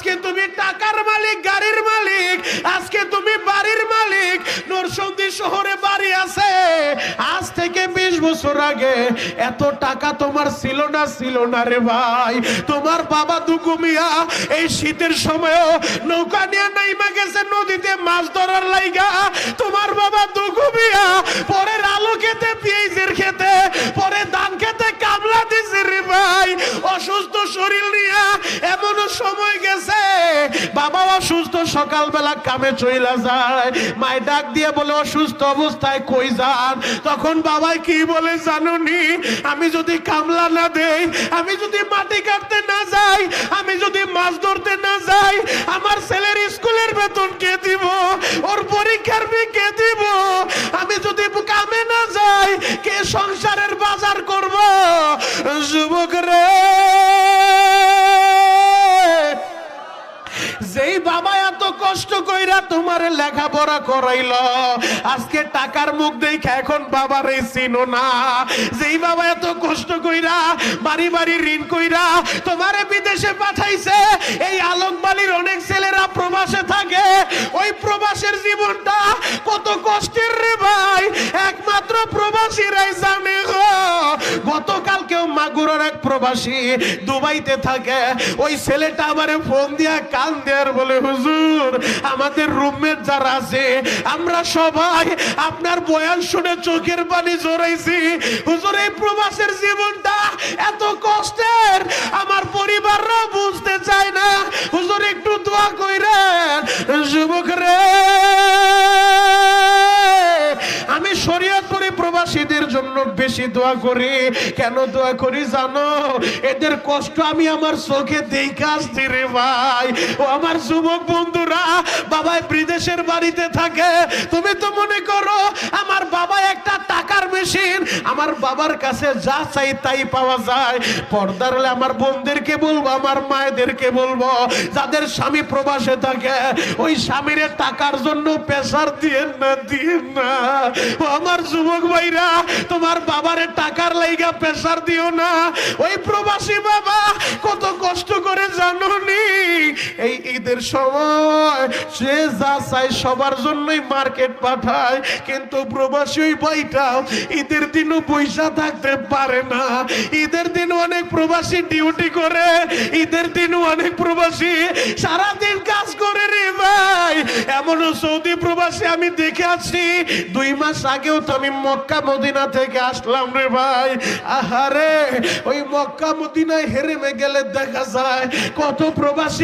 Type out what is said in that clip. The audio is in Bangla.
আজকে তুমি টাকার মালিক, গাড়ির মালিক, আজকে তুমি বাড়ির মালিক। নরসিংদী শহরে বাড়ি আছে, আজ থেকে 20 বছর আগে এত টাকা তোমার ছিল না রে ভাই। তোমার বাবা দুগু মিয়া এই শীতের সময়ও নৌকা নিয়ে নাইমা গেছে নদীতে মাছ ধরার লাইগা। তোমার বাবা দুগু মিয়া পরের আলু খেতে, পেঁয়াজের খেতে, পরে ধান খেতে কামলা দিছে রে ভাই। অসুস্থ শরীর নিয়ে এমনও সময় গেছে বাবা অসুস্থ, সকালবেলা কামে চইলা যায়, মায় ডাক দিয়ে বলে অসুস্থ অবস্থায় কই যান? তখন বাবা কি বলে জানুনি? আমি যদি কামলা না দেই, আমি যদি মাটি কাটতে না যাই, আমি যদি মাছ ধরতে না যাই, আমার ছেলের স্কুলের বেতন কে দিব? ওর পরীক্ষার ফি কে দিব? আমি যদি কামে না যাই, কে সংসারের বাজার করব? যুবক রে, যেই বাবা এত কষ্ট কইরা তোমার লেখাপড়া করাইল, আজকে টাকার মুখ দেখা এখন বাবারে চিনো না। যেই বাবা এত কষ্ট কইরা বাড়ি বাড়ি ঋণ কইরা তোমারে বিদেশে পাঠাইছে, এই আলোকবালির অনেক ছেলেরা প্রবাসে থাকে। ওই প্রবাসের জীবনটা কত কষ্টের রে ভাই, একমাত্র প্রবাসীরাই জানে গো। গতকাল কেউ মাগুরার এক প্রবাসী দুবাইতে থাকে, ওই ছেলেটা আমারে ফোন দিয়া কান দেয়ার বলে, হুজুর আমাদের রুমমেট যারা আছে আমরা সবাই আপনার বয়ান শুনে চোখের পানি জড়াইছি। হুজুর এই প্রবাসের জীবনটা এত কষ্টের, আমার পরিবাররা বুঝতে চায় না। হুজুর একটু দোয়া কইরেন। যুবক রে, আমি শরীয়তপুরী প্রবাসীদের জন্য বেশি দোয়া করি। কেন দোয়া করি জানো? এদের কষ্ট আমি আমার চোখে দেখে আসছি রে ভাই। ও আমার যুবক বন্ধুরা, বাবা বিদেশের বাড়িতে থাকে, তুমি তো মনে করো আমার বাবা একটা টাকার মেশিন, আমার বাবার কাছে যা চাই তাই পাওয়া যায়। পর্দার হলে আমার বোনদেরকে বলবো, আমার মায়েদেরকে বলবো, যাদের স্বামী প্রবাসে থাকে ওই স্বামীর টাকার জন্য প্রেসার দিয়েন না। ও আমার যুবক ভাইরা, তোমার বাবারে টাকার লাইগা প্রেসার দিও না। ওই প্রবাসী বাবা কত কষ্ট করে জানোনি? এই ঈদের সময় সে যা চায় সবার জন্যই মার্কেট পাঠায়, কিন্তু প্রবাসী ওই ভাইটা ঈদের দিনও পয়সা থাকতে পারে না। ঈদের দিন অনেক প্রবাসী ডিউটি করে, ঈদের দিনও অনেক প্রবাসী সারাদিন কাজ করে রে ভাই। এমনও সৌদি প্রবাসী আমি দেখে আছি, 2 মাস আগেও তো আমি মক্কা মদিনা থেকে আসলাম রে ভাই। আহারে, ওই মক্কা মদিনায় হেরেমে গেলে দেখা যায় কত প্রবাসী